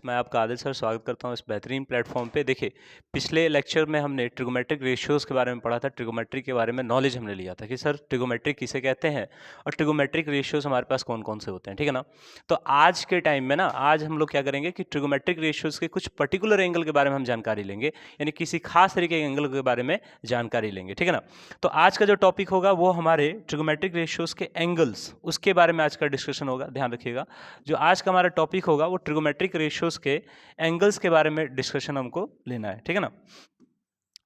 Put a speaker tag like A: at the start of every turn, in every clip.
A: मैं आपका आदिल सर स्वागत करता हूं इस बेहतरीन प्लेटफॉर्म पे। देखिए, पिछले लेक्चर में हमने ट्रिगोमेट्रिक रेशियोज़ के बारे में पढ़ा था, ट्रिगोमेट्री के बारे में नॉलेज हमने लिया था कि सर ट्रिगोमेट्री किसे कहते हैं और ट्रिगोमेट्रिक रेशियोज़ हमारे पास कौन-कौन से होते हैं, ठीक है ना? तो आज के टाइम में ना, आज हम लोग क्या करेंगे कि ट्रिगोमेट्रिक रेशियोज़ के कुछ पर्टिकुलर एंगल के बारे में हम जानकारी लेंगे, यानी किसी खास तरीके के एंगल के बारे में जानकारी लेंगे, ठीक है ना? तो आज का जो टॉपिक होगा वो हमारे ट्रिगोमेट्रिक रेशियोज़ के एंगल्स, उसके बारे में आज का डिस्कशन होगा, ध्यान रखिएगा। जो आज का हमारा टॉपिक होगा वो ट्रिगोमेट्रिक रेशियोज के एंगल्स के बारे में डिस्कशन हमको लेना है, ठीक है ना?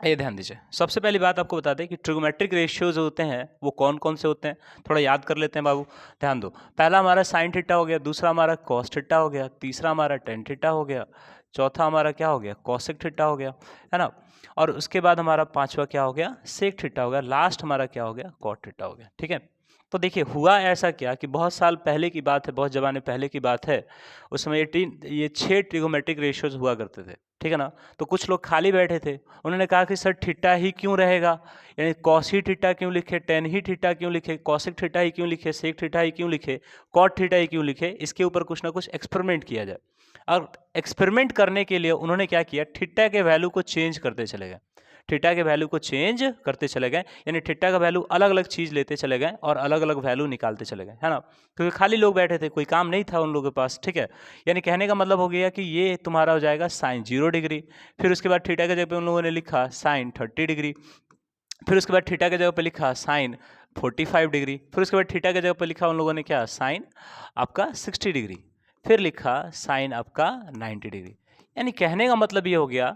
A: ये ध्यान दीजिए। सबसे पहली बात आपको बता दें कि ट्रिगोमेट्रिक रेशियोज होते हैं वो कौन कौन से होते हैं, थोड़ा याद कर लेते हैं बाबू, ध्यान दो। पहला हमारा साइन थीटा हो गया, दूसरा हमारा कॉस थीटा हो गया, तीसरा हमारा टेन थीटा हो गया, चौथा हमारा क्या हो गया, कॉसेक थीटा हो गया, है ना? और उसके बाद हमारा पांचवा क्या हो गया, सेक थीटा हो गया, लास्ट हमारा क्या हो गया, कॉट थीटा हो गया, ठीक है? तो देखिए, हुआ ऐसा क्या कि बहुत साल पहले की बात है, बहुत ज़माने पहले की बात है, उस समय ये 6 ट्रिगोमेट्रिक रेशियोज हुआ करते थे, ठीक है ना? तो कुछ लोग खाली बैठे थे, उन्होंने कहा कि सर थीटा ही क्यों रहेगा, यानी कॉस ही थीटा क्यों लिखे, टेन ही थीटा क्यों लिखे, कॉसेक थीटा ही क्यों लिखे, सेक थीटा ही क्यों लिखे, कॉट थीटा ही क्यों लिखे, इसके ऊपर कुछ ना कुछ एक्सपेरिमेंट किया जाए। और एक्सपेरिमेंट करने के लिए उन्होंने क्या किया, थीटा के वैल्यू को चेंज करते चले गए, थीटा के वैल्यू को चेंज करते चले गए, यानी थीटा का वैल्यू अलग अलग चीज लेते चले गए और अलग अलग वैल्यू निकालते चले गए, है ना? क्योंकि खाली लोग बैठे थे, कोई काम नहीं था उन लोगों के पास, ठीक है? यानी कहने का मतलब हो गया कि ये तुम्हारा हो जाएगा साइन 0 डिग्री, फिर उसके बाद थीटा के जगह पे उन लोगों ने लिखा साइन 30 डिग्री, फिर उसके बाद थीटा के जगह पे लिखा साइन 45 डिग्री, फिर उसके बाद थीटा के जगह पे लिखा उन लोगों ने क्या, साइन आपका 60 डिग्री, फिर लिखा साइन आपका 90 डिग्री। यानी कहने का मतलब ये हो गया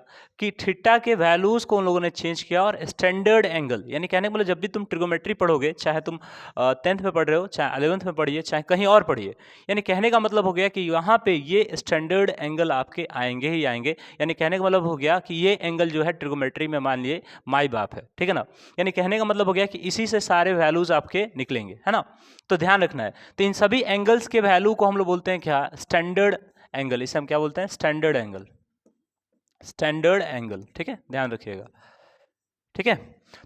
A: कि थीटा के वैल्यूज को उन लोगों ने चेंज किया और स्टैंडर्ड एंगल, यानी कहने का मतलब जब भी तुम ट्रिगोमेट्री पढ़ोगे, चाहे तुम 10th में पढ़ रहे हो, चाहे 11th में पढ़िए, चाहे कहीं और पढ़िए, यानी कहने का मतलब हो गया कि यहाँ पे ये स्टैंडर्ड एंगल आपके आएंगे ही आएंगे। यानी कहने का मतलब हो गया कि ये एंगल जो है ट्रिगोमेट्री में मान लिए माई बाप है, ठीक है ना? यानी कहने का मतलब हो गया कि इसी से सारे वैल्यूज आपके निकलेंगे, है ना? तो ध्यान रखना है। तो इन सभी एंगल्स के वैल्यू को हम लोग बोलते हैं क्या, स्टैंडर्ड एंगल। इसे हम क्या बोलते हैं, स्टैंडर्ड एंगल, स्टैंडर्ड एंगल, ठीक है? ध्यान रखिएगा, ठीक है?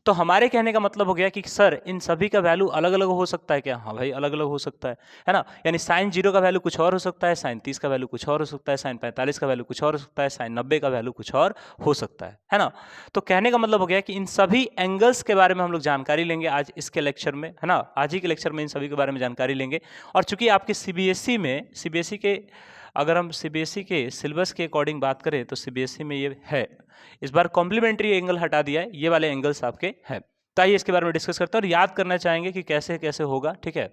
A: तो हमारे कहने का मतलब हो गया कि सर इन सभी का वैल्यू अलग अलग हो सकता है क्या? हाँ भाई, अलग अलग हो सकता है ना? यानी साइन 0 का वैल्यू कुछ और हो सकता है, साइन 30 का वैल्यू कुछ और हो सकता है, साइन 45 का वैल्यू कुछ और हो सकता है, साइन 90 का वैल्यू कुछ और हो सकता है ना? तो कहने का मतलब हो गया कि इन सभी एंगल्स के बारे में हम लोग जानकारी लेंगे आज इसके लेक्चर में, है ना? आज ही के लेक्चर में इन सभी के बारे में जानकारी लेंगे। और चूंकि आपके सीबीएसई के, अगर हम सीबीएसई के सिलेबस के अकॉर्डिंग बात करें तो सीबीएसई में ये है, इस बार कॉम्प्लीमेंट्री एंगल हटा दिया है, ये वाले एंगल्स आपके हैं। तो आइए इसके बारे में डिस्कस करते हैं और याद करना चाहेंगे कि कैसे कैसे होगा, ठीक है?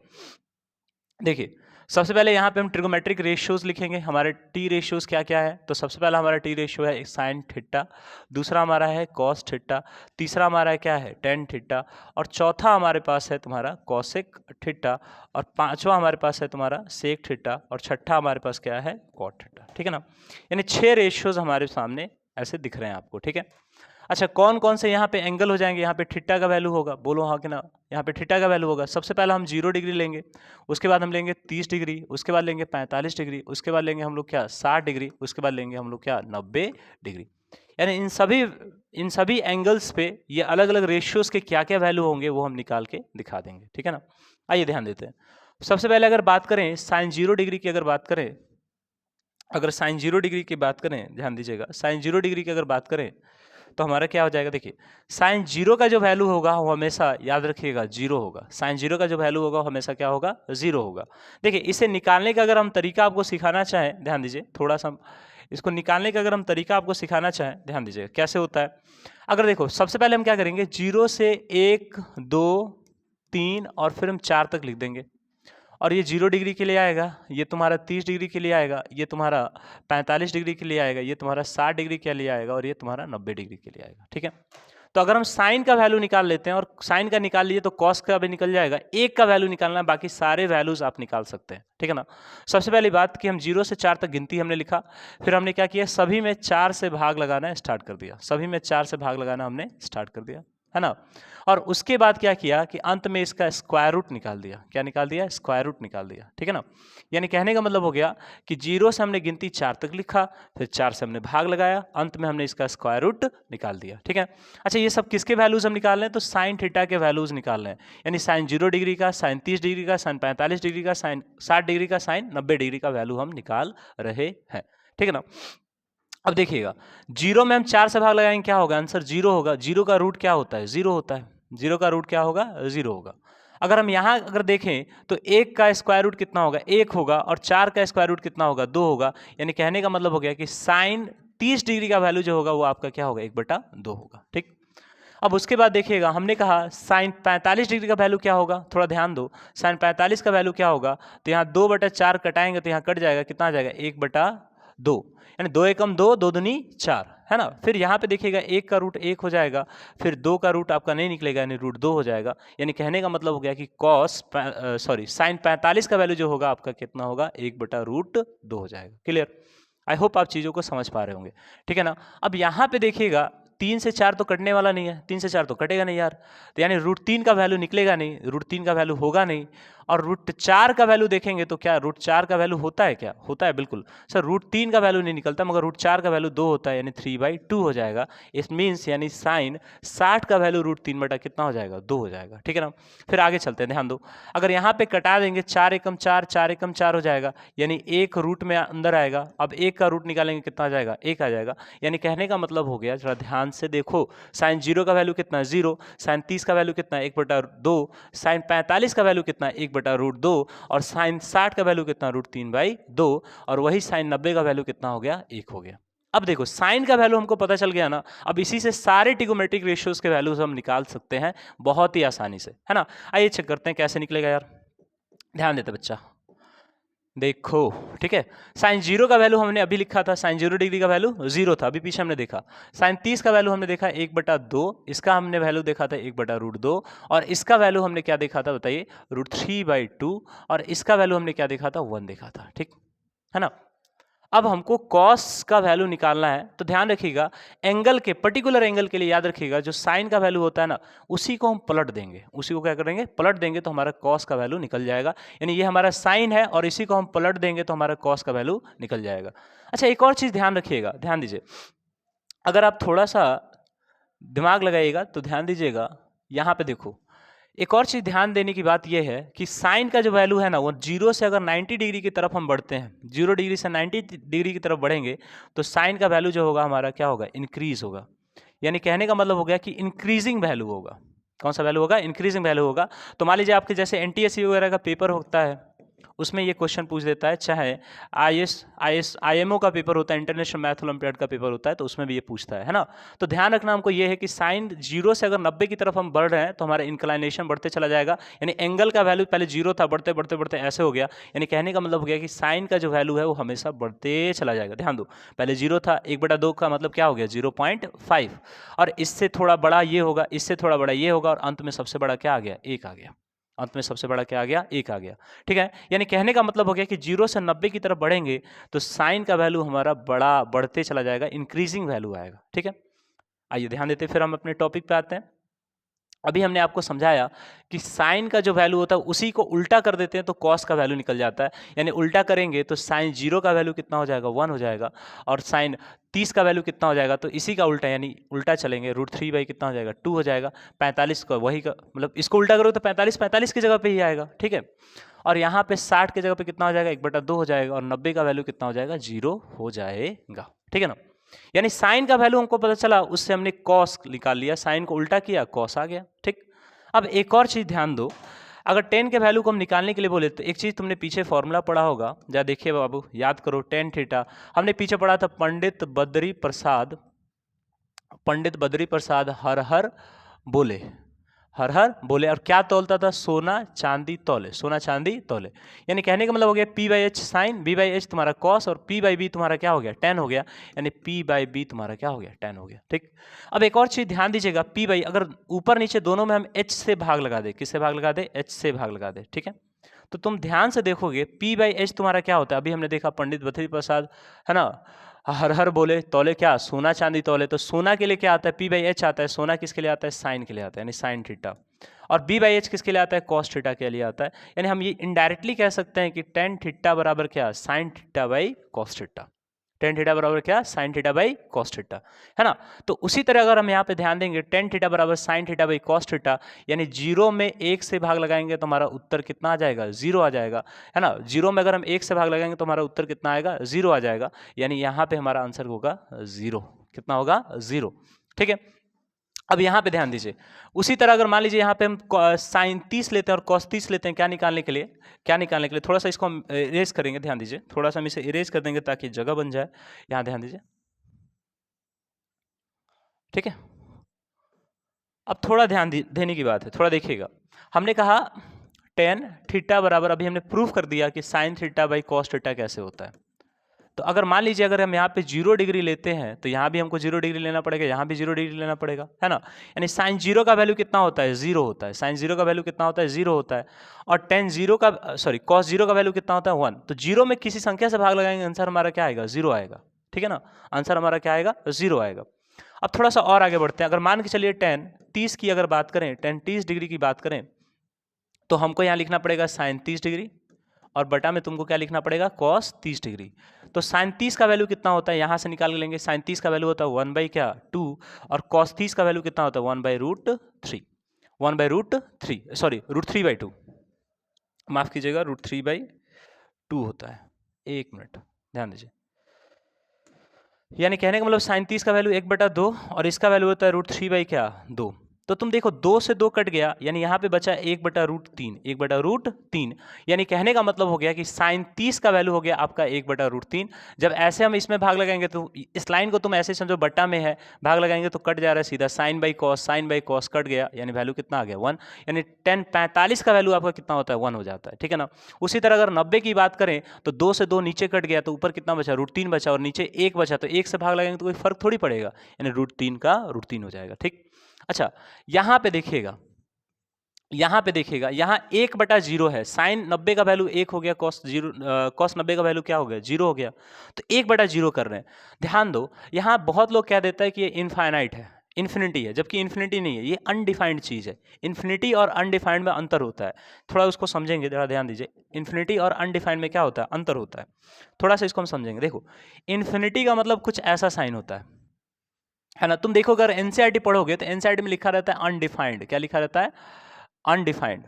A: देखिए, सबसे पहले यहाँ पे हम ट्रिगोमेट्रिक रेशियोज लिखेंगे, हमारे टी रेशियोज क्या क्या है। तो सबसे पहला हमारा टी रेशियो है साइन थीटा, दूसरा हमारा है कॉस थीटा, तीसरा हमारा क्या है, टेन थीटा, और चौथा हमारे पास है तुम्हारा कॉसेक थीटा, और पांचवा हमारे पास है तुम्हारा सेक थीटा, और छठा हमारे पास क्या है, कॉट थीटा, ठीक है ना? यानी 6 रेशियोज हमारे सामने ऐसे दिख रहे हैं आपको, ठीक है? अच्छा, कौन कौन से यहाँ पे एंगल हो जाएंगे, यहाँ पे थीटा का वैल्यू होगा, बोलो हाँ कि ना? यहाँ पे थीटा का वैल्यू होगा, सबसे पहला हम 0 डिग्री लेंगे, उसके बाद हम लेंगे 30 डिग्री, उसके बाद लेंगे 45 डिग्री, उसके बाद लेंगे हम लोग क्या, 60 डिग्री, उसके बाद लेंगे हम लोग क्या, 90 डिग्री। यानी इन सभी एंगल्स पे ये अलग अलग रेशियोज के क्या क्या वैल्यू होंगे वो हम निकाल के दिखा देंगे, ठीक है ना? आइए ध्यान देते हैं। सबसे पहले अगर बात करें साइन 0 डिग्री की, अगर बात करें, अगर साइन 0 डिग्री की बात करें, ध्यान दीजिएगा, साइन 0 डिग्री की अगर बात करें तो हमारा क्या हो जाएगा, देखिए साइन 0 का जो वैल्यू होगा वो हमेशा याद रखिएगा 0 होगा। साइन 0 का जो वैल्यू होगा वो हमेशा क्या होगा, 0 होगा। देखिए, इसे निकालने का अगर हम तरीका आपको सिखाना चाहें, ध्यान दीजिए, थोड़ा सा इसको निकालने का अगर हम तरीका आपको सिखाना चाहें, ध्यान दीजिए कैसे होता है। अगर देखो, सबसे पहले हम क्या करेंगे, 0 से 1 2 3 और फिर हम 4 तक लिख देंगे, और ये 0 डिग्री के लिए आएगा, ये तुम्हारा 30 डिग्री के लिए आएगा, ये तुम्हारा 45 डिग्री के लिए आएगा, ये तुम्हारा 60 डिग्री के लिए आएगा, और ये तुम्हारा 90 डिग्री के लिए आएगा, ठीक है? तो अगर हम साइन का वैल्यू निकाल लेते हैं, और साइन का निकाल लीजिए तो कॉस का भी निकल जाएगा, एक का वैल्यू निकालना है, बाकी सारे वैल्यूज आप निकाल सकते हैं, ठीक है ना? सबसे पहली बात कि हम 0 से 4 तक गिनती हमने लिखा, फिर हमने क्या किया, सभी में 4 से भाग लगाना स्टार्ट कर दिया, सभी में 4 से भाग लगाना हमने स्टार्ट कर दिया, है ना? और उसके बाद क्या किया कि अंत में इसका स्क्वायर रूट निकाल दिया, क्या निकाल दिया, स्क्वायर रूट निकाल दिया, ठीक है ना? यानी कहने का मतलब हो गया कि 0 से हमने गिनती 4 तक लिखा, फिर 4 से हमने भाग लगाया, अंत में हमने इसका स्क्वायर रूट निकाल दिया, ठीक है? अच्छा, ये सब किसके वैल्यूज हम निकाल रहे हैं, तो साइन थीटा के वैल्यूज निकाल रहे हैं, यानी साइन 0 डिग्री का, साइन 30 डिग्री का, साइन 45 डिग्री का, साइन 60 डिग्री का, साइन 90 डिग्री का वैल्यू हम निकाल रहे हैं, ठीक है ना। अब देखिएगा, जीरो में हम 4 से भाग लगाएंगे, क्या होगा आंसर? जीरो होगा। जीरो का रूट क्या होता है? जीरो होता है। जीरो का रूट क्या होगा? जीरो होगा। अगर हम यहाँ अगर देखें तो 1 का स्क्वायर रूट कितना होगा? 1 होगा, और 4 का स्क्वायर रूट कितना होगा? 2 होगा। यानी कहने का मतलब हो गया कि साइन 30 डिग्री का वैल्यू जो होगा वो आपका क्या होगा? 1/2 होगा। ठीक। अब उसके बाद देखिएगा, हमने कहा साइन 45 डिग्री का वैल्यू क्या होगा? थोड़ा ध्यान दो, साइन 45 का वैल्यू क्या होगा? तो यहाँ 2/4 कटाएंगे तो यहाँ कट जाएगा, कितना आ जाएगा? 1/2, यानी 2 एकम 2, 2 दूनी 4, है ना। फिर यहाँ पे देखिएगा 1 का रूट 1 हो जाएगा, फिर 2 का रूट आपका नहीं निकलेगा, यानी रूट 2 हो जाएगा। यानी कहने का मतलब हो गया कि साइन 45 का वैल्यू जो होगा आपका कितना होगा? 1/√2 हो जाएगा। क्लियर? आई होप आप चीज़ों को समझ पा रहे होंगे, ठीक है ना। अब यहाँ पे देखिएगा 3 से 4 तो कटने वाला नहीं है, 3 से 4 तो कटेगा नहीं यार, तो यानी √3 का वैल्यू निकलेगा नहीं, √3 का वैल्यू होगा नहीं। और √4 का वैल्यू देखेंगे तो क्या √4 का वैल्यू होता है? क्या होता है? बिल्कुल सर, √3 का वैल्यू नहीं निकलता, मगर √4 का वैल्यू 2 होता है, यानी 3/2 हो जाएगा। इट मीन्स यानी साइन 60 का वैल्यू √3 बटा कितना हो जाएगा? 2 हो जाएगा। ठीक है ना। फिर आगे चलते हैं, ध्यान दो, अगर यहाँ पे कटा देंगे 4 एकम 4, 4 एकम 4 हो जाएगा, यानी 1 रूट में अंदर आएगा। अब 1 का रूट निकालेंगे, कितना आ जाएगा? 1 आ जाएगा। यानी कहने का मतलब हो गया, जरा ध्यान से देखो, साइन 0 का वैल्यू कितना है? 0। साइन 30 का वैल्यू कितना है? 1/2। साइन 45 का वैल्यू कितना है? 1/√2। और साइन 60 का वैल्यू कितना? √3/2। और वही साइन 90 का वैल्यू कितना हो गया? 1 हो गया। अब देखो, साइन का वैल्यू हमको पता चल गया ना, अब इसी से सारे ट्रिगोमेट्रिक रेशियोज के वैल्यूज हम निकाल सकते हैं बहुत ही आसानी से, है ना। आइए चेक करते हैं कैसे निकलेगा यार, ध्यान देते बच्चा, देखो, ठीक है। साइन 0 का वैल्यू हमने अभी लिखा था, साइन 0 डिग्री का वैल्यू 0 था, अभी पीछे हमने देखा। साइन 30 का वैल्यू हमने देखा 1/2, इसका हमने वैल्यू देखा था 1/√2, और इसका वैल्यू हमने क्या देखा था बताइए? √3/2, और इसका वैल्यू हमने क्या देखा था? 1 देखा था। ठीक है ना। अब हमको कॉस का वैल्यू निकालना है, तो ध्यान रखिएगा, एंगल के पर्टिकुलर एंगल के लिए याद रखिएगा, जो साइन का वैल्यू होता है ना, उसी को हम पलट देंगे, उसी को क्या करेंगे? पलट देंगे, तो हमारा कॉस का वैल्यू निकल जाएगा। यानी ये हमारा साइन है और इसी को हम पलट देंगे तो हमारा कॉस का वैल्यू निकल जाएगा। अच्छा, एक और चीज ध्यान रखिएगा, ध्यान दीजिए, अगर आप थोड़ा सा दिमाग लगाइएगा तो ध्यान दीजिएगा, यहाँ पे देखो, एक और चीज ध्यान देने की बात यह है कि साइन का जो वैल्यू है ना, वो 0 से अगर 90 डिग्री की तरफ हम बढ़ते हैं, 0 डिग्री से 90 डिग्री की तरफ बढ़ेंगे, तो साइन का वैल्यू जो होगा हमारा क्या होगा? इंक्रीज होगा। यानी कहने का मतलब हो गया कि इंक्रीजिंग वैल्यू होगा। कौन सा वैल्यू होगा? इंक्रीजिंग वैल्यू होगा। तो मान लीजिए आपके जैसे एनटीएससी वगैरह का पेपर होता है, उसमें ये क्वेश्चन पूछ देता है, चाहे आईएमओ का पेपर होता है, इंटरनेशनल मैथ ओलंपियाड का पेपर होता है, तो उसमें भी ये पूछता है ना। तो ध्यान रखना हमको ये है कि साइन 0 से अगर 90 की तरफ हम बढ़ रहे हैं तो हमारा इंक्लाइनेशन बढ़ते चला जाएगा, यानी एंगल का वैल्यू पहले 0 था, बढ़ते बढ़ते बढ़ते ऐसे हो गया। यानी कहने का मतलब हो गया कि साइन का जो वैल्यू है वो हमेशा बढ़ते चला जाएगा। ध्यान दो, पहले 0 था, 1/2 का मतलब क्या हो गया? 0.5, और इससे थोड़ा बड़ा ये होगा, इससे थोड़ा बड़ा ये होगा, और अंत में सबसे बड़ा क्या आ गया? 1 आ गया। अंत में सबसे बड़ा क्या आ गया? 1 आ गया। ठीक है। यानी कहने का मतलब हो गया कि 0 से 90 की तरफ बढ़ेंगे तो साइन का वैल्यू हमारा बढ़ते चला जाएगा, इंक्रीजिंग वैल्यू आएगा। ठीक है। आइए ध्यान देते, फिर हम अपने टॉपिक पे आते हैं। अभी हमने आपको समझाया कि साइन का जो वैल्यू होता है उसी को उल्टा कर देते हैं तो कॉस का वैल्यू निकल जाता है। यानी उल्टा करेंगे तो साइन 0 का वैल्यू कितना हो जाएगा? 1 हो जाएगा, और साइन 30 का वैल्यू कितना हो जाएगा? तो इसी का उल्टा, यानी उल्टा चलेंगे, √3 कितना हो जाएगा? 2 हो जाएगा। 45 का वही का मतलब इसको उल्टा करो तो 45 की जगह पे ही आएगा। ठीक है। और यहाँ पे 60 की जगह पे कितना हो जाएगा? 1/2 हो जाएगा, और 90 का वैल्यू कितना हो जाएगा? 0 हो जाएगा। ठीक है ना। यानी साइन का वैल्यू हमको पता चला, उससे हमने कॉस निकाल लिया, साइन को उल्टा किया, कॉस आ गया। ठीक। अब एक और चीज ध्यान दो, अगर टेन के वैल्यू को हम निकालने के लिए बोले तो एक चीज तुमने पीछे फॉर्मूला पढ़ा होगा, जरा देखिए बाबू, याद करो, टेन थीटा हमने पीछे पढ़ा था, पंडित बद्री प्रसाद हर हर बोले, हर हर बोले, और क्या तौलता था? सोना चांदी तौले, सोना चांदी तौले। यानी कहने का मतलब हो गया P/H साइन, B/H तुम्हारा कॉस, और P/B तुम्हारा क्या हो गया? टेन हो गया। यानी P/B तुम्हारा क्या हो गया? टेन हो गया। ठीक। अब एक और चीज ध्यान दीजिएगा, P/, अगर ऊपर नीचे दोनों में हम H से भाग लगा दे, किससे भाग लगा दे? H से भाग लगा दे। ठीक है। तो तुम ध्यान से देखोगे P/H तुम्हारा क्या होता है? अभी हमने देखा पंडित बद्री प्रसाद, है ना, हर हर बोले, तौले क्या? सोना चांदी तौले। तो सोना के लिए क्या आता है? P/H आता है। सोना किसके लिए आता है? साइन के लिए आता है, यानी साइन थीटा। और B/H किसके लिए आता है? कॉस थीटा के लिए आता है। यानी हम ये इनडायरेक्टली कह सकते हैं कि टेन थीटा बराबर क्या? Sine theta by cos theta. Tan theta बराबर क्या, sine theta by cos theta, है ना। तो उसी तरह अगर हम यहाँ पे ध्यान देंगे टेन थीटा बराबर sine theta by cos theta, यानी जीरो में एक से भाग लगाएंगे तो हमारा उत्तर कितना आ जाएगा, जीरो आ जाएगा, है ना। जीरो में अगर हम एक से भाग लगाएंगे तो हमारा उत्तर कितना आएगा, जीरो आ जाएगा, यानी यहाँ पे हमारा आंसर होगा जीरो। कितना होगा, जीरो, ठीक है। अब यहाँ पे ध्यान दीजिए, उसी तरह अगर मान लीजिए यहाँ पे हम साइन 30 लेते हैं और कॉस 30 लेते हैं, क्या निकालने के लिए, क्या निकालने के लिए, थोड़ा सा इसको हम इरेज करेंगे, ध्यान दीजिए, थोड़ा सा हम इसे इरेज कर देंगे ताकि जगह बन जाए। यहाँ ध्यान दीजिए, ठीक है। अब थोड़ा ध्यान देने की बात है, थोड़ा देखिएगा। हमने कहा टेन थीटा बराबर, अभी हमने प्रूफ कर दिया कि sine theta by cos theta कैसे होता है। तो अगर मान लीजिए अगर हम यहाँ पे 0 डिग्री लेते हैं तो यहाँ भी हमको 0 डिग्री लेना पड़ेगा, यहाँ भी 0 डिग्री लेना पड़ेगा, है ना। यानी साइन 0 का वैल्यू कितना होता है, 0 होता है। साइन 0 का वैल्यू कितना होता है, 0 होता है। और टेन 0 का सॉरी कॉस 0 का वैल्यू कितना होता है, 1। तो 0 में किसी संख्या से भाग लगाएंगे, आंसर हमारा क्या आएगा, 0 आएगा, ठीक है ना। आंसर हमारा क्या आएगा, 0 आएगा। अब थोड़ा सा और आगे बढ़ते हैं। अगर मान के चलिए टेन 30 की अगर बात करें, टेन 30 डिग्री की बात करें, तो हमको यहाँ लिखना पड़ेगा साइन 30 डिग्री, और बटा में तुमको क्या लिखना पड़ेगा, कॉस 30 डिग्री। तो साइन 30 का वैल्यू कितना होता है, यहाँ से निकाल के लेंगे। साइन 30 का वैल्यू होता है 1 बाई क्या, 2, और कॉस 30 का वैल्यू कितना होता है, 1 by root 3, 1 by root 3, sorry root 3 by 2, माफ कीजिएगा, रूट 3 बाई 2 होता है। एक मिनट ध्यान दीजिए, यानी कहने का मतलब साइन 30 का वैल्यू 1/2 और इसका वैल्यू होता है रूट 3 बाई क्या, 2। तो तुम देखो 2 से 2 कट गया, यानी यहाँ पे बचा 1/√3, 1/√3, यानी कहने का मतलब हो गया कि साइन 30 का वैल्यू हो गया आपका 1/√3। जब ऐसे हम इसमें भाग लगाएंगे तो इस लाइन को तुम ऐसे समझो बट्टा में है, भाग लगाएंगे तो कट जा रहा है सीधा, साइन बाई कॉस कट गया, यानी वैल्यू कितना आ गया, 1। यानी 45 का वैल्यू आपका कितना होता है, 1 हो जाता है, ठीक है ना। उसी तरह अगर 90 की बात करें तो 2 से 2 नीचे कट गया, तो ऊपर कितना बचा, √3 बचा, और नीचे 1 बचा, तो 1 से भाग लगाएंगे तो कोई फर्क थोड़ी पड़ेगा, यानी √3 का √3 हो जाएगा, ठीक। अच्छा, यहां पे देखिएगा, यहां पे देखिएगा, यहां 1/0 है, साइन 90 का वैल्यू 1 हो गया, कॉस 90 का वैल्यू क्या हो गया, 0 हो गया, तो 1/0 कर रहे हैं। ध्यान दो, यहां बहुत लोग क्या देता है कि ये इनफाइनाइट है, इन्फिनिटी है, जबकि इन्फिनिटी नहीं है, ये अनडिफाइंड चीज है। इन्फिनिटी और अनडिफाइंड में अंतर होता है, थोड़ा उसको समझेंगे, जरा ध्यान दीजिए। इन्फिनिटी और अनडिफाइंड में क्या होता है, अंतर होता है, थोड़ा सा इसको हम समझेंगे। देखो, इन्फिनिटी का मतलब कुछ ऐसा साइन होता है ना। तुम देखो अगर एनसीईआरटी पढ़ोगे तो एनसीईआरटी में लिखा रहता है अनडिफाइंड, क्या लिखा रहता है, अनडिफाइंड,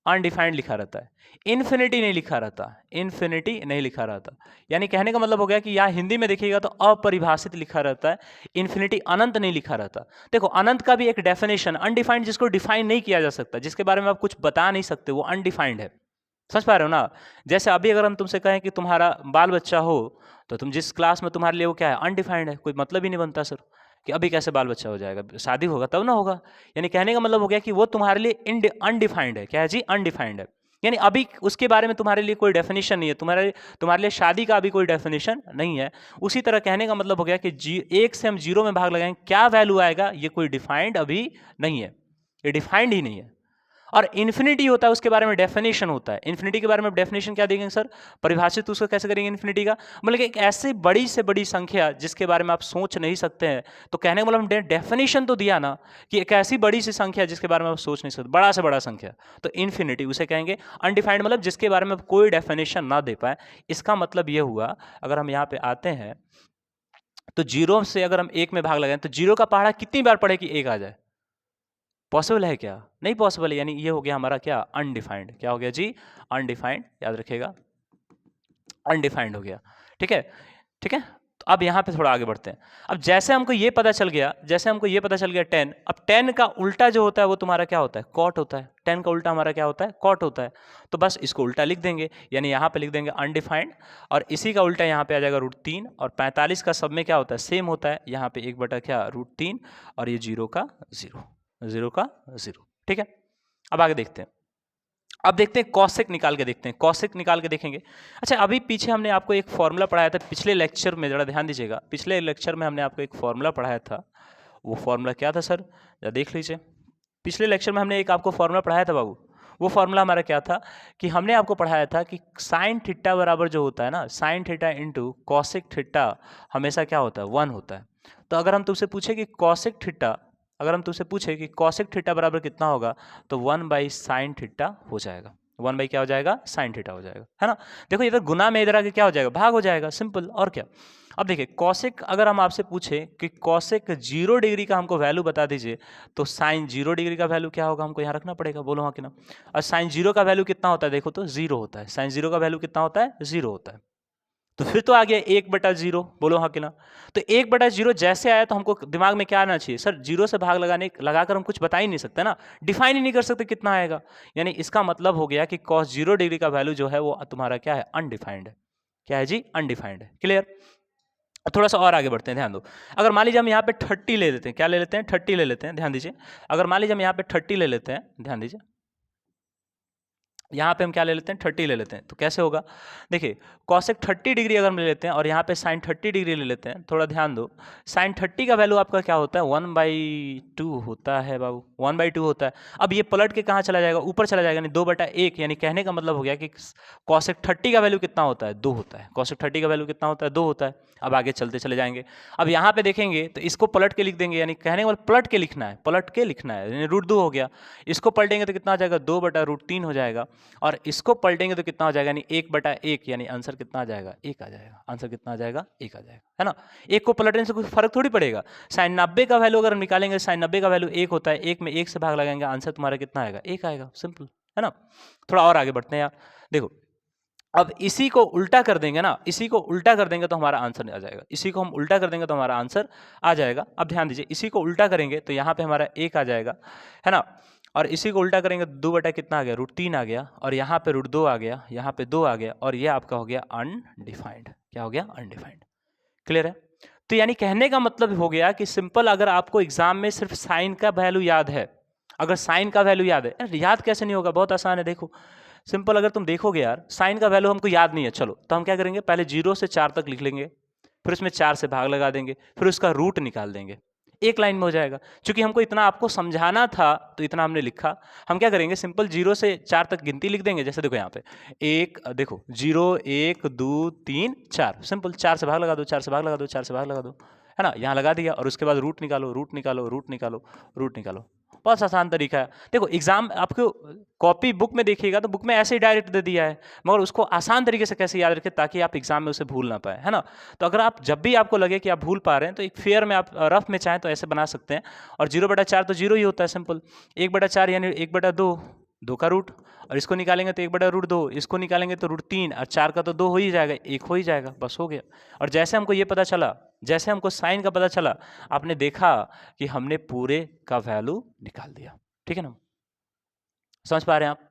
A: अनडिफाइंड लिखा रहता है, इन्फिनिटी नहीं लिखा रहता, इन्फिनिटी नहीं लिखा रहता। यानी कहने का मतलब हो गया कि यहाँ हिंदी में देखिएगा तो अपरिभाषित लिखा रहता है, इन्फिनिटी अनंत नहीं लिखा रहता। देखो अनंत का भी एक डेफिनेशन, अनडिफाइंड जिसको डिफाइन नहीं किया जा सकता, जिसके बारे में आप कुछ बता नहीं सकते, वो अनडिफाइंड है, समझ पा रहे हो ना। जैसे अभी अगर हम तुमसे कहें कि तुम्हारा बाल बच्चा हो, तो तुम जिस क्लास में, तुम्हारे लिए वो क्या है, अनडिफाइंड है, कोई मतलब ही नहीं बनता सर कि अभी कैसे बाल बच्चा हो जाएगा, शादी होगा तब ना होगा। यानी कहने का मतलब हो गया कि वो तुम्हारे लिए अनडिफाइंड है, क्या है जी, अनडिफाइंड है। यानी अभी उसके बारे में तुम्हारे लिए कोई डेफिनेशन नहीं है, तुम्हारे लिए शादी का अभी कोई डेफिनेशन नहीं है। उसी तरह कहने का मतलब हो गया कि 1 से हम 0 में भाग लगाएंगे, क्या वैल्यू आएगा, ये कोई डिफाइंड अभी नहीं है, ये डिफाइंड ही नहीं है। और इन्फिनिटी होता है, उसके बारे में डेफिनेशन होता है। इन्फिनिटी के बारे में डेफिनेशन क्या देंगे सर, परिभाषित उसको कैसे करेंगे इन्फिनिटी का, मतलब एक ऐसी बड़ी से बड़ी संख्या जिसके बारे में आप सोच नहीं सकते हैं। तो कहने का मतलब डेफिनेशन तो दिया ना कि एक ऐसी बड़ी सी संख्या जिसके बारे में आप सोच नहीं सकते, बड़ा से बड़ा संख्या, तो इन्फिनिटी उसे कहेंगे। अनडिफाइंड मतलब जिसके बारे में कोई डेफिनेशन ना दे पाए। इसका मतलब ये हुआ, अगर हम यहाँ पे आते हैं तो 0 से अगर हम 1 में भाग लगाएं तो 0 का पहाड़ा कितनी बार पड़े कि 1 आ जाए, पॉसिबल है क्या, नहीं पॉसिबल है। यानी ये हो गया हमारा क्या, अनडिफाइंड, क्या हो गया जी, अनडिफाइंड, याद रखिएगा, अनडिफाइंड हो गया, ठीक है, ठीक है। तो अब यहाँ पे थोड़ा आगे बढ़ते हैं। अब जैसे हमको ये पता चल गया, जैसे हमको ये पता चल गया 10, अब 10 का उल्टा जो होता है वो तुम्हारा क्या होता है, कॉट होता है। 10 का उल्टा हमारा क्या होता है, कॉट होता है। तो बस इसको उल्टा लिख देंगे, यानी यहाँ पे लिख देंगे अनडिफाइंड, और इसी का उल्टा यहाँ पे आ जाएगा √3, और 45 का सब में क्या होता है, सेम होता है, यहाँ पे 1/क्या √3, और ये 0 का 0, 0 का 0, ठीक है। अब आगे देखते हैं, अब देखते हैं कॉसेक निकाल के देखते हैं, कॉसेक निकाल के देखेंगे। अच्छा, अभी पीछे हमने आपको एक फॉर्मूला पढ़ाया था पिछले लेक्चर में, जरा ध्यान दीजिएगा, पिछले लेक्चर में हमने आपको एक फॉर्मूला पढ़ाया था। वो फॉर्मूला क्या था सर, जरा देख लीजिए। पिछले लेक्चर में हमने एक आपको फॉर्मूला पढ़ाया था बाबू। वो फॉर्मूला हमारा क्या था कि हमने आपको पढ़ाया था कि साइन थीटा बराबर जो होता है ना, sine theta into cosec theta हमेशा क्या होता है, 1 होता है। तो अगर हम तुमसे पूछे कि कॉसेक थीटा, अगर हम तुमसे पूछे कि कॉसेक थीटा बराबर कितना होगा, तो 1/sin थीटा हो जाएगा, 1 बाई क्या हो जाएगा, साइन थीटा हो जाएगा, है ना। देखो इधर गुना में इधर आके क्या हो जाएगा, भाग हो जाएगा, सिंपल, और क्या। अब देखिए कॉसेक, अगर हम आपसे पूछे कि कॉसेक 0 डिग्री का हमको वैल्यू बता दीजिए, तो साइन 0 डिग्री का वैल्यू क्या होगा, हमको यहाँ रखना पड़ेगा, बोलो हाँ कि ना। और साइन 0 का वैल्यू कितना होता है, देखो तो 0 होता है, साइन 0 का वैल्यू कितना होता है, 0 होता है। तो फिर तो आ गया 1/0, बोलो हाँ कि ना। तो 1/0 जैसे आया तो हमको दिमाग में क्या आना चाहिए, सर 0 से भाग लगाकर हम कुछ बता ही नहीं सकते ना, डिफाइन ही नहीं कर सकते कितना आएगा। यानी इसका मतलब हो गया कि cos 0 डिग्री का वैल्यू जो है वो तुम्हारा क्या है, अनडिफाइंड है। क्या है जी, अनडिफाइंड है, क्लियर। थोड़ा सा और आगे बढ़ते हैं, ध्यान दो। अगर मान लीजिए हम यहाँ पे 30 ले लेते हैं, क्या ले लेते हैं, 30 ले लेते हैं, ध्यान दीजिए। अगर मान लीजिए हम यहाँ पे 30 ले लेते हैं, ध्यान दीजिए, यहाँ पे हम क्या ले लेते हैं, 30 ले लेते हैं, तो कैसे होगा, देखिए कॉसेक 30 डिग्री अगर हम ले लेते हैं और यहाँ पे साइन 30 डिग्री ले लेते हैं, थोड़ा ध्यान दो। साइन 30 का वैल्यू आपका क्या होता है, 1/2 होता है बाबू, 1/2 होता है। अब ये पलट के कहाँ चला जाएगा, ऊपर चला जाएगा, यानी 2/1, यानी कहने का मतलब हो गया कि कॉसेक 30 का वैल्यू कितना होता है, 2 होता है। कॉसेक 30 का वैल्यू कितना होता है, 2 होता है। अब आगे चलते चले जाएंगे, अब यहाँ पे देखेंगे तो इसको पलट के लिख देंगे, यानी कहने का मतलब पलट के लिखना है, पलट के लिखना है, यानी √2 हो गया। इसको पलटेंगे तो कितना आ जाएगा, 2/√3 हो जाएगा। और इसको पलटेंगे तो कितना हो जाएगा, यानी 1/1, यानी आंसर कितना आ जाएगा, 1 आ जाएगा। आंसर कितना आ जाएगा, 1 आ जाएगा, है ना। एक को पलटने से कोई फर्क थोड़ी पड़ेगा। साइन 90 का वैल्यू अगर हम निकालेंगे, साइन 90 का वैल्यू 1 होता है, 1 में 1 से भाग लगाएंगे, आंसर तुम्हारा कितना आएगा, 1 आएगा, सिंपल, है ना। थोड़ा और आगे बढ़ते हैं यार, देखो अब इसी को उल्टा कर देंगे ना, इसी को उल्टा कर देंगे तो हमारा आंसर आ जाएगा, इसी को हम उल्टा कर देंगे तो हमारा आंसर आ जाएगा। अब ध्यान दीजिए, इसी को उल्टा करेंगे तो यहाँ पे हमारा 1 आ जाएगा, है ना। और इसी को उल्टा करेंगे तो 2 कितना आ गया, √3 आ गया, और यहाँ पे √2 आ गया, यहाँ पे 2 आ गया, और ये आपका हो गया अनडिफाइंड। क्या हो गया, अनडिफाइंड, क्लियर है। तो यानी कहने का मतलब हो गया कि सिंपल, अगर आपको एग्जाम में सिर्फ साइन का वैल्यू याद है, अगर साइन का वैल्यू याद है, याद कैसे नहीं होगा, बहुत आसान है, देखो सिंपल, अगर तुम देखोगे यार साइन का वैल्यू हमको याद नहीं है, चलो तो हम क्या करेंगे, पहले 0 से 4 तक लिख लेंगे, फिर उसमें 4 से भाग लगा देंगे, फिर उसका रूट निकाल देंगे, एक लाइन में हो जाएगा। क्योंकि हमको इतना आपको समझाना था तो इतना हमने लिखा। हम क्या करेंगे, सिंपल 0 से 4 तक गिनती लिख देंगे, जैसे देखो यहाँ पे एक, देखो 0 1 2 3 4, सिंपल 4 से भाग लगा दो, 4 से भाग लगा दो, 4 से भाग लगा दो, है ना, यहाँ लगा दिया, और उसके बाद रूट निकालो, रूट निकालो, रूट निकालो, रूट निकालो। बहुत आसान तरीका है। देखो एग्जाम आपको कॉपी बुक में देखिएगा तो बुक में ऐसे ही डायरेक्ट दे दिया है, मगर उसको आसान तरीके से कैसे याद रखें ताकि आप एग्जाम में उसे भूल ना पाए, है ना। तो अगर आप जब भी आपको लगे कि आप भूल पा रहे हैं तो एक फेयर में आप रफ में चाहें तो ऐसे बना सकते हैं। और 0/4 तो 0 ही होता है, सिंपल। 1/4 यानी 1/2, 2 का रूट, और इसको निकालेंगे तो 1/√2, इसको निकालेंगे तो √3, और 4 का तो 2 हो ही जाएगा, 1 हो ही जाएगा, बस हो गया। और जैसे हमको ये पता चला, जैसे हमको साइन का पता चला, आपने देखा कि हमने पूरे का वैल्यू निकाल दिया, ठीक है ना। समझ पा रहे हैं आप,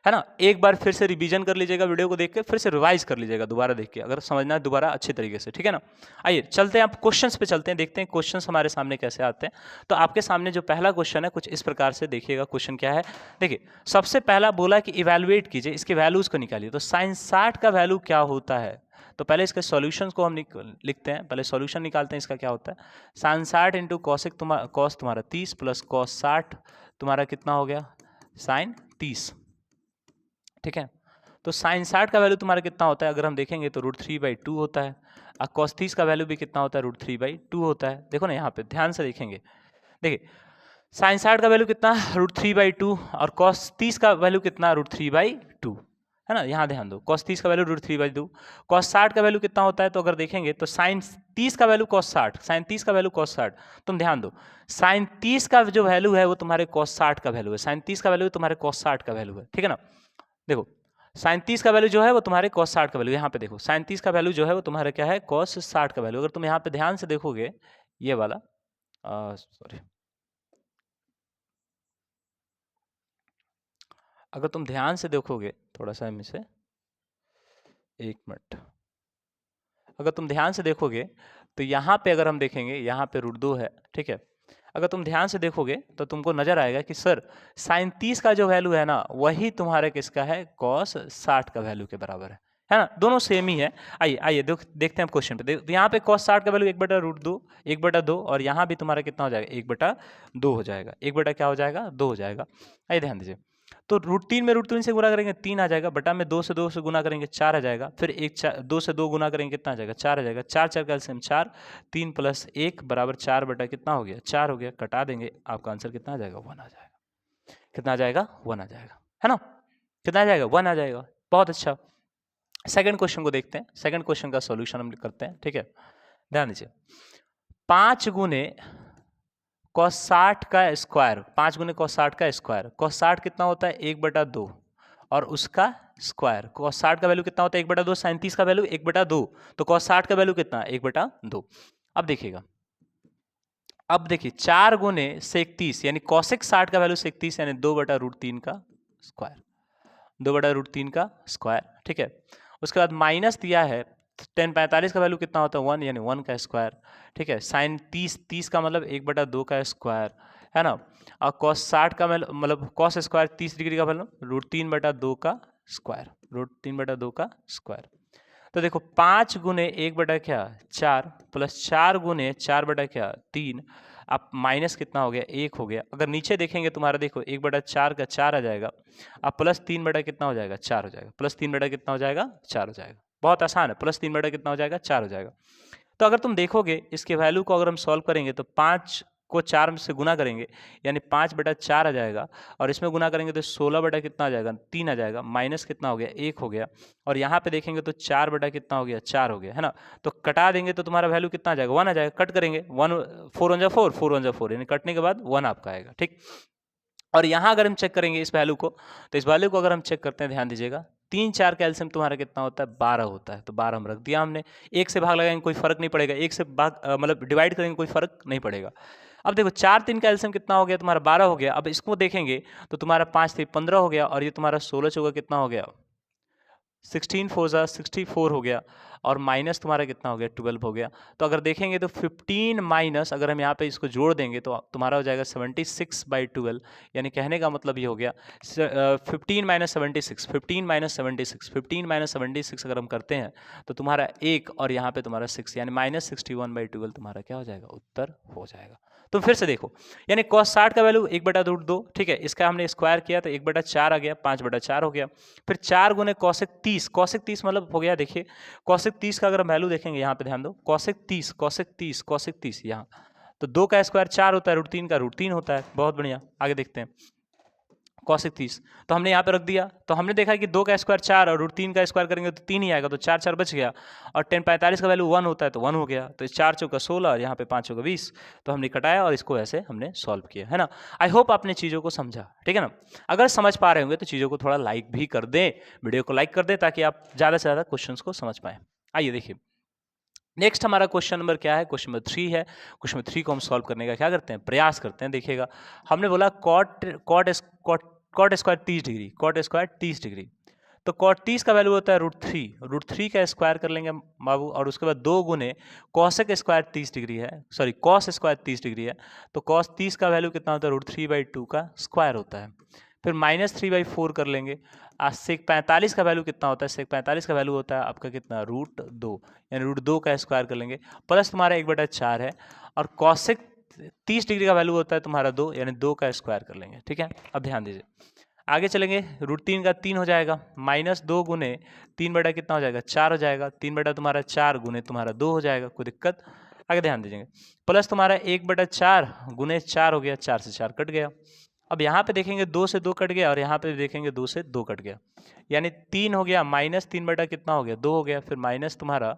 A: है ना। एक बार फिर से रिवीजन कर लीजिएगा, वीडियो को देख के फिर से रिवाइज कर लीजिएगा दोबारा देख के, अगर समझना है दोबारा अच्छे तरीके से, ठीक है ना। आइए चलते हैं, आप क्वेश्चंस पे चलते हैं, देखते हैं क्वेश्चंस हमारे सामने कैसे आते हैं। तो आपके सामने जो पहला क्वेश्चन है कुछ इस प्रकार से, देखिएगा क्वेश्चन क्या है। देखिए सबसे पहला बोला कि इवेलुएट कीजिए, इसके वैल्यूज को निकालिए। तो साइन 60 का वैल्यू क्या होता है, तो पहले इसके सॉल्यूशंस को हम लिखते हैं, पहले सॉल्यूशन निकालते हैं, इसका क्या होता है। साइन 60 इंटू कॉस तुम्हारा 30 प्लस कॉस 60 तुम्हारा कितना हो गया, साइन 30, ठीक है। तो साइन 60 का वैल्यू तुम्हारा कितना होता है, अगर हम देखेंगे तो √3/2 होता है। और कॉस 30 का वैल्यू भी कितना होता है, √3/2 होता है। देखो ना यहाँ पे ध्यान से देखेंगे, देखिए साइन 60 का वैल्यू कितना, √3/2, और कॉस 30 का वैल्यू कितना, √3/2, है ना। यहाँ ध्यान दो, कॉस 30 का वैल्यू √3/2, कॉस 60 का वैल्यू कितना होता है, तो अगर देखेंगे तो साइन 30 का वैल्यू कॉस 60, साइन 30 का वैल्यू कॉस 60। तुम ध्यान दो, साइन 30 का जो वैल्यू है वो तुम्हारे कॉस 60 का वैल्यू है, साइन 30 का वैल्यू तुम्हारे कॉस 60 का वैल्यू है, ठीक है ना। देखो साइन 30 का वैल्यू जो है वो तुम्हारे कॉस 60 का वैल्यू, यहाँ पे देखो साइन 30 का वैल्यू जो है वो तुम्हारा क्या है, कॉस 60 का वैल्यू। अगर तुम यहाँ पे ध्यान से देखोगे, ये वाला, सॉरी, अगर तुम ध्यान से देखोगे, थोड़ा सा इसे, एक मिनट, अगर तुम ध्यान से देखोगे तो यहाँ पे अगर हम देखेंगे, यहाँ पे √2 है, ठीक है। अगर तुम ध्यान से देखोगे तो तुमको नजर आएगा कि सर साइन 30 का जो वैल्यू है ना वही तुम्हारे किसका है, कॉस 60 का वैल्यू के बराबर है ना, दोनों सेम ही है। आइए आइए देखते हैं क्वेश्चन पे। तो यहाँ पे कॉस 60 का वैल्यू 1/√2, 1/2, और यहाँ भी तुम्हारा कितना हो जाएगा, 1/2 हो जाएगा, 1 क्या हो जाएगा, 2 हो जाएगा। आइए ध्यान दीजिए, तो √3 में √3 से गुना करेंगे 3 आ जाएगा, बटा में 2 से गुना करेंगे 4 आ जाएगा, फिर 2 से 2 गुना करेंगे कितना आ जाएगा, 4 आ जाएगा, 4 4 का एलसीएम 4, 3 + 1 बराबर 4 बटा कितना हो गया, 4 हो गया, कटा देंगे, आपका आंसर कितना आ जाएगा, 1 आ जाएगा। कितना आ जाएगा, 1 आ जाएगा, है ना। कितना आ जाएगा, 1 आ जाएगा। बहुत अच्छा। सेकंड क्वेश्चन को देखते हैं, सेकंड क्वेश्चन का सॉल्यूशन हम करते हैं, ठीक है। ध्यान दीजिए, 5 गुने cos 60 का स्क्वायर, 5 गुने cos 60 का स्क्वायर, cos 60 कितना होता है 1/2 और उसका स्क्वायर, cos 60 का वैल्यू कितना होता है 1/2, sin 30 का वैल्यू 1/2, तो cos 60 का वैल्यू कितना 1/2। अब देखिएगा, अब देखिए 4 गुने sec 30 यानी cosec 60 का वैल्यू sec 30 यानी 2/√3 का स्क्वायर, 2/√3 का स्क्वायर, ठीक है। उसके बाद माइनस दिया है tan 45 का वैल्यू कितना होता है 1 यानी 1 का स्क्वायर, ठीक है। sin 30 का मतलब 1/2 का स्क्वायर, है ना। और cos 60 का मतलब cos स्क्वायर 30 डिग्री का मतलब √3/2 का स्क्वायर, √3/2 का स्क्वायर। तो देखो 5 गुने 1/4 प्लस 4 गुने 4/3, अब माइनस कितना हो गया 1 हो गया। अगर नीचे देखेंगे तुम्हारा देखो 1/4 का 4 आ जाएगा, अब प्लस 3 बटा कितना हो जाएगा 4 हो जाएगा, प्लस 3 बटा कितना हो जाएगा 4 हो जाएगा। बहुत आसान है, प्लस 3 बटा कितना हो जाएगा 4 हो जाएगा। तो अगर तुम देखोगे इसके वैल्यू को अगर हम सॉल्व करेंगे तो 5 को 4 से गुना करेंगे यानी 5/4 आ जाएगा, और इसमें गुना करेंगे तो 16 बटा कितना आ जाएगा 3 आ जाएगा, माइनस कितना हो गया 1 हो गया, और यहाँ पे देखेंगे तो 4 बटा कितना हो गया 4 हो गया, है ना। तो कटा देंगे तो तुम्हारा वैल्यू कितना आ जाएगा 1 आ जाएगा, कट करेंगे 1 4 1 जा 4 4 1 जा 4 यानी कटने के बाद 1 आपका आएगा, ठीक। और यहाँ अगर हम चेक करेंगे इस वैल्यू को, तो इस वैल्यू को अगर हम चेक करते हैं ध्यान दीजिएगा 3 4 का एलसीएम तुम्हारा कितना होता है 12 होता है, तो 12 हम रख दिया हमने। 1 से भाग लगाएंगे कोई फर्क नहीं पड़ेगा, 1 से भाग मतलब डिवाइड करेंगे कोई फर्क नहीं पड़ेगा। अब देखो 4 3 का एलसीएम कितना हो गया तुम्हारा 12 हो गया। अब इसको देखेंगे तो तुम्हारा 5 3 15 हो गया, और ये तुम्हारा 16 चौका कितना हो गया 16 4 जा 64 हो गया, और माइनस तुम्हारा कितना हो गया 12 हो गया। तो अगर देखेंगे तो 15 माइनस अगर हम यहाँ पे इसको जोड़ देंगे तो तुम्हारा हो जाएगा 76/12, यानी कहने का मतलब ये हो गया 15 माइनस 76, 15 माइनस 76, 15 माइनस 76 अगर हम करते हैं तो तुम्हारा 1 और यहाँ पे तुम्हारा 6 यानी -61/12 तुम्हारा क्या हो जाएगा उत्तर हो जाएगा। तो फिर से देखो, यानी cos 60 का वैल्यू 1/2, ठीक है, इसका हमने स्क्वायर किया तो 1/4 आ गया, 5/4 हो गया। फिर 4 गुने cosec 30, cosec 30 मतलब हो गया देखिए cosec 30 का अगर हम वैल्यू देखेंगे यहाँ पे ध्यान दो, cosec 30 cosec 30 cosec 30 यहाँ, तो 2 का स्क्वायर 4 होता है, √3 का √3 होता है। बहुत बढ़िया, आगे देखते हैं cosec 30, तो हमने यहाँ पे रख दिया, तो हमने देखा कि 2 का स्क्वायर 4 और √3 का स्क्वायर करेंगे तो 3 ही आएगा, तो 4 4 बच गया, और tan 45 का वैल्यू 1 होता है तो 1 हो गया, तो 4 चौका 16 और यहाँ पे 5 चौका 20, तो हमने कटाया और इसको ऐसे हमने सॉल्व किया, है ना। आई होप आपने चीज़ों को समझा, ठीक है ना। अगर समझ पा रहे होंगे तो चीज़ों को थोड़ा लाइक भी कर दें, वीडियो को लाइक कर दें ताकि आप ज़्यादा से ज़्यादा क्वेश्चन को समझ पाएँ। आइए देखिए, नेक्स्ट हमारा क्वेश्चन नंबर क्या है, क्वेश्चन नंबर 3 है। क्वेश्चन नंबर 3 को हम सॉल्व करने का क्या करते हैं प्रयास करते हैं। देखिएगा, हमने बोला cot square 30 degree, cot square 30 degree, तो कॉट 30 का वैल्यू होता है √3 का स्क्वायर कर लेंगे बाबू, और उसके बाद 2 गुने कॉसेक स्क्वायर 30 डिग्री है, सॉरी कॉस स्क्वायर 30 डिग्री है, तो कॉस 30 का वैल्यू कितना होता है √3/2 का स्क्वायर होता है। फिर -3/4 कर लेंगे। सेक 45 का वैल्यू कितना होता है, सेक 45 का वैल्यू होता है आपका कितना √2, यानी √2 का स्क्वायर कर लेंगे, प्लस तुम्हारा 1/4 है, और कॉसेक 30 डिग्री का वैल्यू होता है तुम्हारा 2, यानी 2 का स्क्वायर कर लेंगे, ठीक है। अब ध्यान दीजिए, आगे चलेंगे, √3 का 3 हो जाएगा, -2 गुने 3 बटा कितना हो जाएगा 4 हो जाएगा, 3 बटा तुम्हारा 4 गुने तुम्हारा 2 हो जाएगा, कोई दिक्कत। आगे ध्यान दीजिएगा, प्लस तुम्हारा 1/4 गुने 4 हो गया, 4 से 4 कट गया। अब यहाँ पे देखेंगे 2 से 2 कट गया, और यहाँ पे देखेंगे 2 से 2 कट गया, यानी 3 हो गया, -3 बटा कितना हो गया 2 हो गया, फिर माइनस तुम्हारा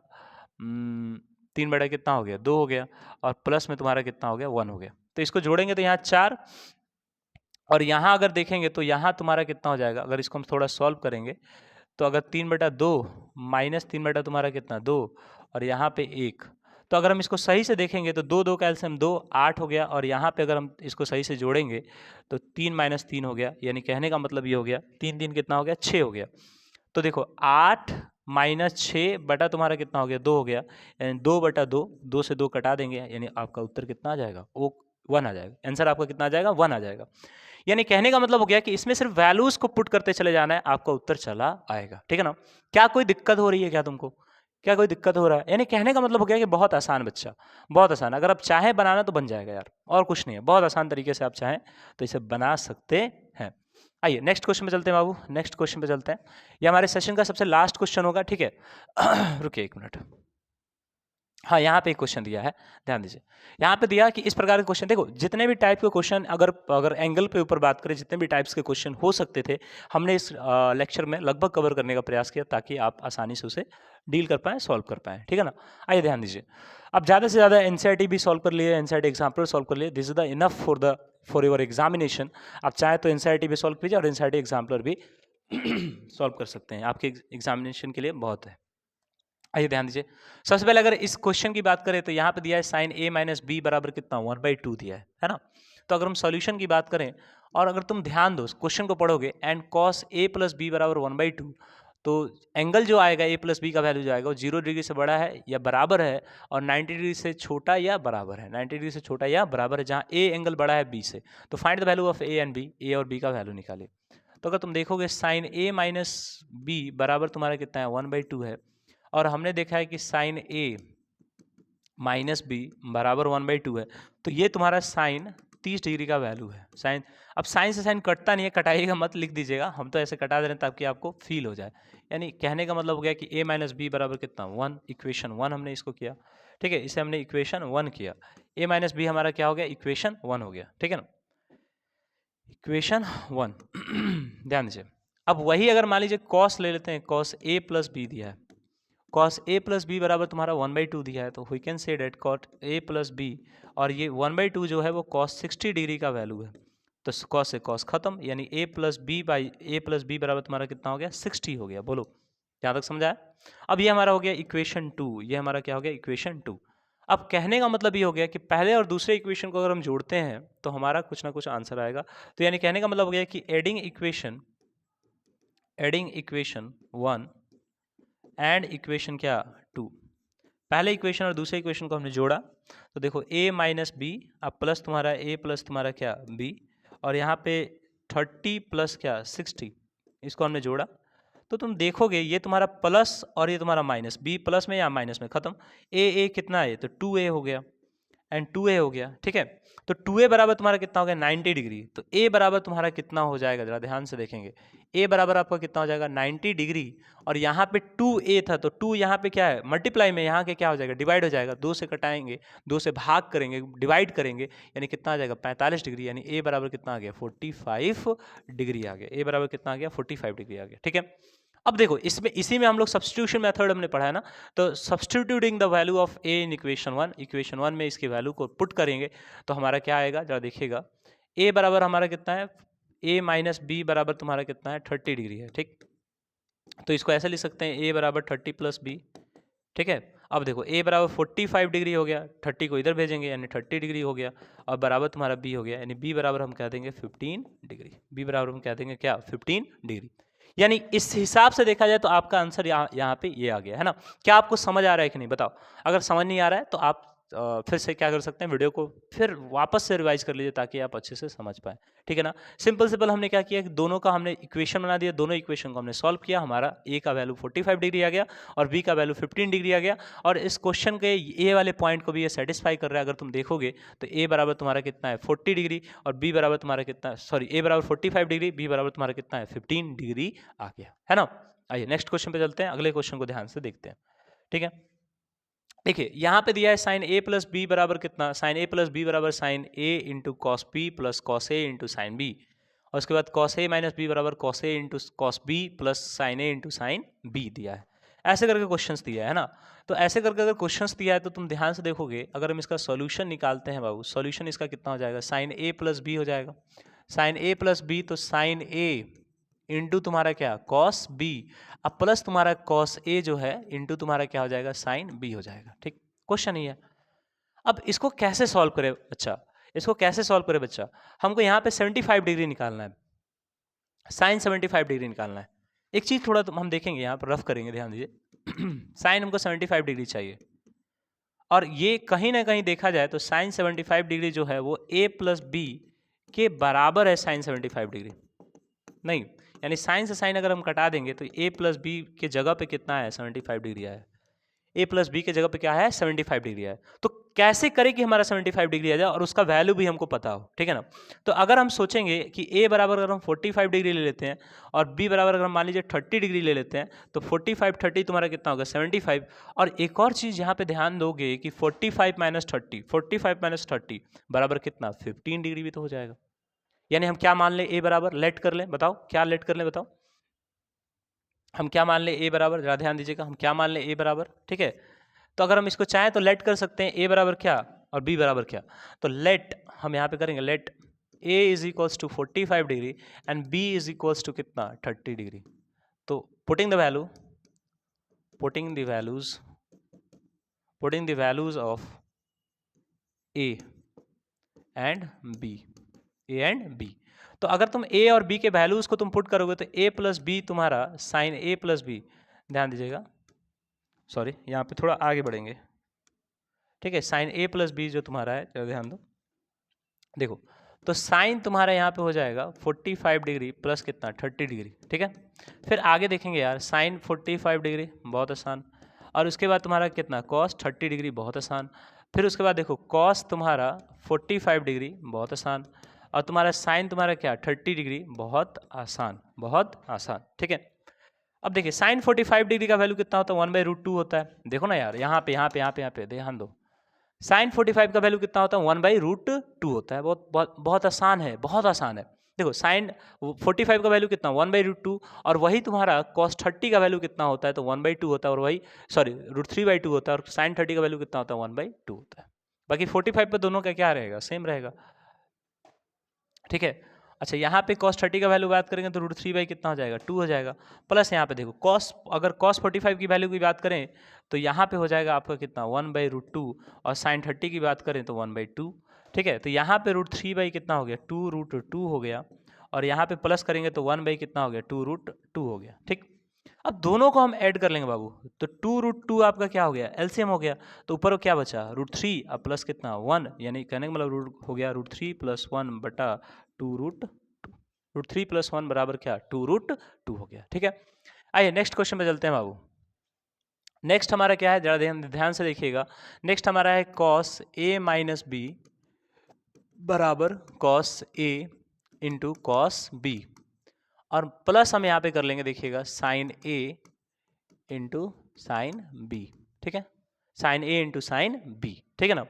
A: 3 बटा कितना हो गया 2 हो गया, और प्लस में तुम्हारा कितना हो गया 1 हो गया। तो इसको जोड़ेंगे तो यहाँ 4, और यहाँ अगर देखेंगे तो यहाँ तुम्हारा कितना हो जाएगा, अगर इसको हम थोड़ा सॉल्व करेंगे तो अगर 3/2 -3 बटा तुम्हारा कितना 2, और यहाँ पे 1, तो अगर हम इसको सही से देखेंगे तो 2 2 का एलसीएम 2 8 हो गया, और यहाँ पे अगर हम इसको सही से जोड़ेंगे तो 3 - 3 हो गया, यानी कहने का मतलब ये हो गया 3 3 कितना हो गया 6 हो गया। तो देखो 8 - 6 बटा तुम्हारा कितना हो गया 2 हो गया, यानी 2/2, 2 से 2 कटा देंगे, यानी आपका उत्तर कितना आ जाएगा वो 1 आ जाएगा। आंसर आपका कितना आ जाएगा 1 आ जाएगा। यानी कहने का मतलब हो गया कि इसमें सिर्फ वैल्यूज को पुट करते चले जाना है, आपका उत्तर चला आएगा, ठीक है ना। क्या कोई दिक्कत हो रही है क्या तुमको, क्या कोई दिक्कत हो रहा है? यानी कहने का मतलब हो गया कि बहुत आसान बच्चा, बहुत आसान। अगर आप चाहें बनाना तो बन जाएगा यार, और कुछ नहीं है, बहुत आसान तरीके से आप चाहें तो इसे बना सकते हैं। आइए नेक्स्ट क्वेश्चन पे चलते हैं बाबू, नेक्स्ट क्वेश्चन पे चलते हैं। ये हमारे सेशन का सबसे लास्ट क्वेश्चन होगा, ठीक है। रुकिए 1 मिनट, हाँ, यहाँ पे एक क्वेश्चन दिया है, ध्यान दीजिए। यहाँ पे दिया कि इस प्रकार के क्वेश्चन, देखो जितने भी टाइप के क्वेश्चन, अगर एंगल पे ऊपर बात करें, जितने भी टाइप्स के क्वेश्चन हो सकते थे, हमने इस लेक्चर में लगभग कवर करने का प्रयास किया, ताकि आप आसानी से उसे डील कर पाएँ, सॉल्व कर पाएँ, ठीक है ना। आइए ध्यान दीजिए, अब ज़्यादा से ज़्यादा एनसीईआरटी भी सॉल्व कर लिए, एनसीईआरटी एग्जाम्पल सॉल्व कर लिए, this is the enough for your examination. आप चाहे तो एनसीईआरटी भी सॉल्व कीजिए और एनसीईआरटी एग्जाम्पलर भी सॉल्व कर सकते हैं, आपके एग्जामिनेशन के लिए बहुत है। आइए ध्यान दीजिए, सबसे पहले अगर इस क्वेश्चन की बात करें तो यहाँ पे दिया है साइन ए माइनस बी बराबर कितना, 1/2 दिया है ना। तो अगर हम सॉल्यूशन की बात करें और अगर तुम ध्यान दो क्वेश्चन को पढ़ोगे, and cos A plus B बराबर 1/2, तो एंगल जो आएगा ए प्लस बी का वैल्यू जो आएगा वो 0 डिग्री से बड़ा है या बराबर है, और 90 डिग्री से छोटा या बराबर है, 90 डिग्री से छोटा या बराबर है, जहाँ ए एंगल बड़ा है बी से। तो find the value of A and B, A और बी का वैल्यू निकाले। तो अगर तुम देखोगे साइन ए माइनस बी बराबर तुम्हारा कितना है, 1/2 है, और हमने देखा है कि साइन ए माइनस बी बराबर 1/2 है, तो ये तुम्हारा साइन 30 डिग्री का वैल्यू है। साइन, अब साइन से साइन कटता नहीं है, कटाइएगा मत, लिख दीजिएगा, हम तो ऐसे कटा दे रहे हैं ताकि आपको फील हो जाए। यानी कहने का मतलब हो गया कि a माइनस बी बराबर कितना, 1, इक्वेशन 1 हमने इसको किया, ठीक है, इसे हमने इक्वेशन 1 किया। a माइनस बी हमारा क्या हो गया, इक्वेशन 1 हो गया, ठीक है ना, इक्वेशन 1 ध्यान दीजिए। अब वही अगर मान लीजिए कॉस ले लेते हैं, कॉस a प्लस बी दिया है, कॉस ए प्लस बी बराबर तुम्हारा 1/2 दिया है, तो we can say that cot A plus B, और ये 1/2 जो है वो कॉस 60 डिग्री का वैल्यू है, तो कॉस से कॉस खत्म, यानी ए प्लस बी बराबर तुम्हारा कितना हो गया, 60 हो गया। बोलो यहाँ तक समझ आया। अब ये हमारा हो गया इक्वेशन 2, ये हमारा क्या हो गया, इक्वेशन 2। अब कहने का मतलब ये हो गया कि पहले और दूसरे इक्वेशन को अगर हम जोड़ते हैं तो हमारा कुछ ना कुछ आंसर आएगा। तो यानी कहने का मतलब हो गया कि एडिंग इक्वेशन 1 एंड इक्वेशन क्या 2, पहले इक्वेशन और दूसरे इक्वेशन को हमने जोड़ा, तो देखो a माइनस बी, अब प्लस तुम्हारा a प्लस तुम्हारा क्या b, और यहाँ पे 30 प्लस क्या 60, इसको हमने जोड़ा, तो तुम देखोगे ये तुम्हारा प्लस और ये तुम्हारा माइनस, b प्लस में या माइनस में खत्म, a कितना है, तो 2a हो गया एंड 2a हो गया, ठीक है। तो 2a बराबर तुम्हारा कितना हो गया, 90 डिग्री, तो a बराबर तुम्हारा कितना हो जाएगा, जरा ध्यान से देखेंगे, a बराबर आपका कितना हो जाएगा, 90 डिग्री, और यहाँ पे 2a था, तो 2 यहाँ पे क्या है, मल्टीप्लाई में यहाँ के क्या हो जाएगा, डिवाइड हो जाएगा, 2 से कटाएंगे, 2 से भाग करेंगे, डिवाइड करेंगे, यानी कितना आ जाएगा, 45 डिग्री, यानी a बराबर कितना आ गया, 45 डिग्री आ गया, a बराबर कितना आ गया, 45 डिग्री आ गया, ठीक है। अब देखो इसमें, इसी में हम लोग सब्स्टिट्यूशन मेथड हमने पढ़ा है ना, तो substituting the value of a in equation 1 में इसकी वैल्यू को पुट करेंगे तो हमारा क्या आएगा, जरा देखिएगा, a बराबर हमारा कितना है, a माइनस बी बराबर तुम्हारा कितना है, 30 डिग्री है, ठीक। तो इसको ऐसे लिख सकते हैं, a बराबर 30 प्लस बी, ठीक है। अब देखो a बराबर 45 डिग्री हो गया, 30 को इधर भेजेंगे यानी 30 डिग्री हो गया, और बराबर तुम्हारा b हो गया, यानी b बराबर हम कह देंगे 15 डिग्री, b बराबर हम कह देंगे क्या, 15 डिग्री। यानी इस हिसाब से देखा जाए तो आपका आंसर यहाँ पे ये आ गया है ना। क्या आपको समझ आ रहा है कि नहीं बताओ, अगर समझ नहीं आ रहा है तो आप फिर से क्या कर सकते हैं, वीडियो को फिर वापस से रिवाइज कर लीजिए ताकि आप अच्छे से समझ पाए, ठीक है ना। सिंपल हमने क्या किया कि दोनों का हमने इक्वेशन बना दिया, दोनों इक्वेशन को हमने सॉल्व किया, हमारा ए का वैल्यू 45 डिग्री आ गया और बी का वैल्यू 15 डिग्री आ गया, और इस क्वेश्चन के ए वाले पॉइंट को भी ये सेटिस्फाई कर रहा है। अगर तुम देखोगे तो ए बराबर तुम्हारा कितना है, 40 डिग्री, और बी बराबर तुम्हारा कितना, सॉरी, ए बराबर 45 डिग्री, बी बराबर तुम्हारा कितना है, 15 डिग्री आ गया है ना। आइए नेक्स्ट क्वेश्चन पे चलते हैं, अगले क्वेश्चन को ध्यान से देखते हैं, ठीक है। देखिए यहाँ पे दिया है साइन ए प्लस बी बराबर कितना, साइन ए प्लस बी बराबर sine A into cos B plus cos A into sine B, और उसके बाद कॉस ए माइनस बी बराबर cos A into cos B plus sine A into sine B दिया है। ऐसे करके क्वेश्चंस दिया है ना। तो ऐसे करके अगर क्वेश्चंस दिया है तो तुम ध्यान से देखोगे, अगर हम इसका सॉल्यूशन निकालते हैं बाबू, सॉल्यूशन इसका कितना हो जाएगा, साइन ए प्लस बी हो जाएगा, साइन ए प्लस बी, तो साइन ए इंटू तुम्हारा क्या, कॉस बी, अब प्लस तुम्हारा कॉस ए जो है इंटू तुम्हारा क्या हो जाएगा, साइन बी हो जाएगा, ठीक। क्वेश्चन ही है। अब इसको कैसे सॉल्व करें बच्चा, इसको कैसे सॉल्व करें बच्चा, हमको यहाँ पे 75 डिग्री निकालना है, साइन 75 डिग्री निकालना है। एक चीज थोड़ा हम देखेंगे, यहाँ पर रफ करेंगे, ध्यान दीजिए, साइन हमको 75 डिग्री चाहिए, और ये कहीं ना कहीं देखा जाए तो साइन 75 डिग्री जो है वो a प्लस बी के बराबर है, साइन 75 डिग्री नहीं, यानी साइन से साइन अगर हम कटा देंगे तो a प्लस बी के जगह पे कितना है, 75 डिग्री आया, ए प्लस बी के जगह पे क्या है 75 डिग्री है। तो कैसे करें कि हमारा 75 डिग्री आ जाए और उसका वैल्यू भी हमको पता हो, ठीक है ना। तो अगर हम सोचेंगे कि ए बराबर अगर हम 45 डिग्री ले लेते हैं और बी बराबर अगर हम मान लीजिए 30 डिग्री ले लेते हैं, तो 45 30 तुम्हारा कितना होगा 75। और एक और चीज़ यहाँ पे ध्यान दोगे कि 45 माइनस 30 बराबर कितना 15 डिग्री भी तो हो जाएगा। यानी हम क्या मान लें, ए बराबर लेट कर लें, बताओ क्या लेट कर लें, बताओ हम क्या मान लें, ए बराबर, जरा ध्यान दीजिएगा, हम क्या मान लें ए बराबर, ठीक है। तो अगर हम इसको चाहें तो लेट कर सकते हैं, ए बराबर क्या और बी बराबर क्या। तो लेट हम यहाँ पे करेंगे, let A is equals to 45 degree and B is equals to कितना 30 डिग्री। तो putting the values of A and B. तो अगर तुम ए और बी के वैल्यूज को तुम पुट करोगे तो ए प्लस बी तुम्हारा साइन ए प्लस बी, ध्यान दीजिएगा, सॉरी यहाँ पे थोड़ा आगे बढ़ेंगे, ठीक है। साइन ए प्लस बी जो तुम्हारा है, जरा ध्यान दो, देखो तो साइन तुम्हारा यहाँ पे हो जाएगा 45 डिग्री प्लस कितना 30 डिग्री, ठीक है। फिर आगे देखेंगे यार, साइन 45 डिग्री बहुत आसान, और उसके बाद तुम्हारा कितना कॉस 30 डिग्री बहुत आसान। फिर उसके बाद देखो कॉस तुम्हारा 45 डिग्री बहुत आसान, और तुम्हारा साइन तुम्हारा क्या 30 डिग्री बहुत आसान, ठीक है। अब देखिए साइन 45 डिग्री का वैल्यू कितना होता है 1/√2 होता है। देखो ना यार, यहाँ पे ध्यान दो, साइन 45 का वैल्यू कितना होता है 1/√2 होता है। बहुत आसान है, बहुत आसान है। देखो साइन 45 का वैल्यू कितना 1/√2, और वही तुम्हारा कॉस 30 का वैल्यू कितना होता है तो 1/2 होता है, और वही सॉरी √3/2 होता है, और साइन 30 का वैल्यू कितना होता है 1/2 होता है। बाकी 45 पे दोनों का क्या रहेगा, सेम रहेगा, ठीक है। अच्छा यहाँ पे cos 30 का वैल्यू बात करेंगे तो √3 कितना हो जाएगा 2 हो जाएगा, प्लस यहाँ पे देखो cos, अगर cos 45 की वैल्यू की बात करें तो यहाँ पे हो जाएगा आपका कितना 1/√2, और sin 30 की बात करें तो 1/2, ठीक है। तो यहाँ पे √3 कितना हो गया 2√2 हो गया, और यहाँ पे प्लस करेंगे तो 1 कितना हो गया 2√2 हो गया, ठीक। अब दोनों को हम ऐड कर लेंगे बाबू, तो 2√2 आपका क्या हो गया एलसीएम हो गया, तो ऊपर क्या बचा √3 अब प्लस कितना 1, यानी कहने का मतलब हो गया √3 + 1 बटा 2√2, √3 + 1 बराबर क्या 2√2 हो गया, ठीक है। आइए नेक्स्ट क्वेश्चन पे चलते हैं बाबू। नेक्स्ट हमारा क्या है, जरा ध्यान से देखिएगा। नेक्स्ट हमारा है cos a - b बराबर cos a into cos b, और प्लस हम यहाँ पे कर लेंगे, देखिएगा sine a into sine b, ठीक है, sine a into sine b, ठीक है ना।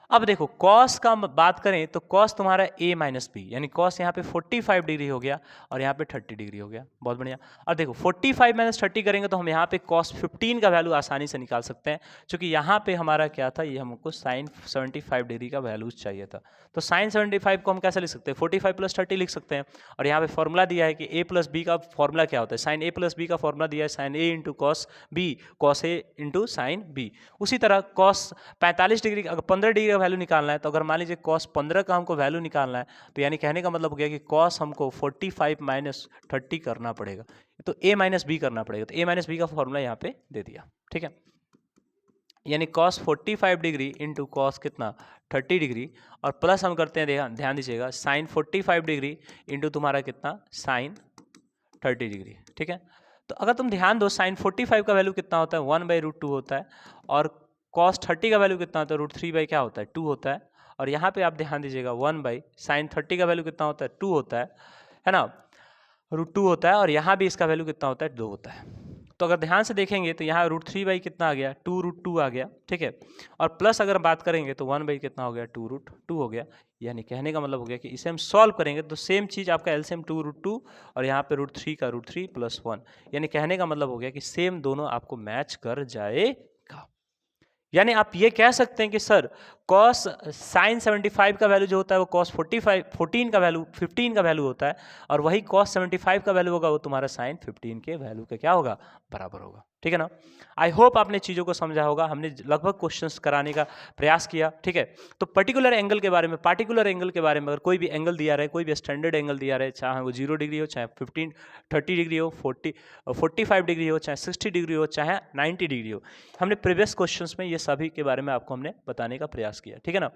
A: अब देखो cos का बात करें तो cos तुम्हारा a - b, यानी cos यहाँ पे 45 डिग्री हो गया और यहाँ पे 30 डिग्री हो गया, बहुत बढ़िया। और देखो 45 - 30 करेंगे तो हम यहाँ पे cos 15 का वैल्यू आसानी से निकाल सकते हैं, क्योंकि यहाँ पे हमारा क्या था, ये हमको साइन 75 डिग्री का वैल्यू चाहिए था। तो साइन 75 को हम कैसे लिख सकते हैं 45 + 30 लिख सकते हैं, और यहाँ पे फॉर्मूला दिया है कि a + b का फॉर्मूला क्या होता है, साइन a + b का फॉर्मूला दिया है sine a into cos b, cos a into sine b। उसी तरह cos 45 डिग्री, अगर 15 डिग्री का वैल्यू निकालना है, तो अगर मान लीजिए cos 15 का हमको वैल्यू निकालना है, तो यानी कहने का मतलब हो गया कि cos हमको 45 - 30 करना पड़ेगा, तो a - b करना पड़ेगा। तो a - b का फॉर्मूला यहाँ पे दे दिया, ठीक है। यानी cos 45 डिग्री इंटू कॉस कितना 30 डिग्री, और प्लस हम करते हैं, ध्यान दीजिएगा, साइन 45 डिग्री इंटू तुम्हारा कितना साइन 30 डिग्री, ठीक है। तो अगर तुम ध्यान दो साइन 45 का वैल्यू कितना होता है 1/√2 होता है, और cos 30 का वैल्यू कितना होता है √3 क्या होता है 2 होता है, और यहाँ पे आप ध्यान दीजिएगा 1/sin 30 का वैल्यू कितना होता है 2 होता है ना, √2 होता है, और यहाँ भी इसका वैल्यू कितना होता है 2 होता है। तो अगर ध्यान से देखेंगे तो यहाँ √3 कितना आ गया 2√2 आ गया, ठीक है, और प्लस अगर बात करेंगे तो 1 कितना हो गया 2√2 हो गया। यानी कहने का मतलब हो गया कि इसे हम सॉल्व करेंगे तो सेम चीज़ आपका एलसीएम 2√2 और यहाँ पे √3 का √3 + 1, यानी कहने का मतलब हो गया कि सेम दोनों आपको मैच कर जाएगा। यानी आप ये कह सकते हैं कि सर cos sin 75 का वैल्यू जो होता है वो cos 14 का वैल्यू 15 का वैल्यू होता है, और वही cos 75 का वैल्यू होगा वो तुम्हारा sin 15 के वैल्यू का क्या होगा बराबर होगा, ठीक है ना। आई होप आपने चीज़ों को समझा होगा, हमने लगभग क्वेश्चंस कराने का प्रयास किया, ठीक है। तो पर्टिकुलर एंगल के बारे में अगर कोई भी एंगल दिया रहे, कोई भी स्टैंडर्ड एंगल दिया रहे, चाहे वो 0 डिग्री हो, चाहे 30 डिग्री हो, 45 डिग्री हो, चाहे 60 डिग्री हो, चाहे 90 डिग्री हो, हमने प्रीवियस क्वेश्चंस में ये सभी के बारे में आपको हमने बताने का प्रयास किया, ठीक है ना।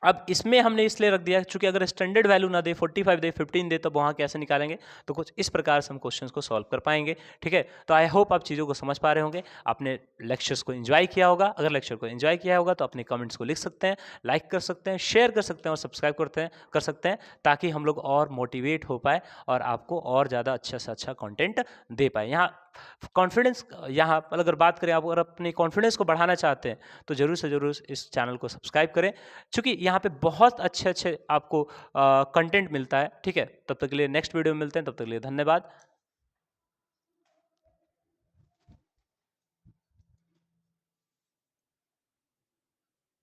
A: अब इसमें हमने इसलिए रख दिया चूंकि अगर स्टैंडर्ड वैल्यू ना दे 45 दे 15 दे तो वहाँ कैसे निकालेंगे, तो कुछ इस प्रकार से हम क्वेश्चंस को सॉल्व कर पाएंगे। ठीक है, तो आई होप आप चीज़ों को समझ पा रहे होंगे, आपने लेक्चर्स को एंजॉय किया होगा। अगर लेक्चर को एंजॉय किया होगा तो अपने कमेंट्स को लिख सकते हैं, लाइक कर सकते हैं, शेयर कर सकते हैं और सब्सक्राइब कर सकते हैं, ताकि हम लोग और मोटिवेट हो पाए और आपको और ज़्यादा अच्छा से अच्छा कंटेंट दे पाए। यहाँ कॉन्फिडेंस, यहाँ पर अगर बात करें, आप अगर अपने कॉन्फिडेंस को बढ़ाना चाहते हैं तो ज़रूर से ज़रूर इस चैनल को सब्सक्राइब करें, क्योंकि यहाँ पे बहुत अच्छे अच्छे आपको कंटेंट मिलता है। ठीक है, तब तक के लिए नेक्स्ट वीडियो में मिलते हैं, तब तक के लिए धन्यवाद।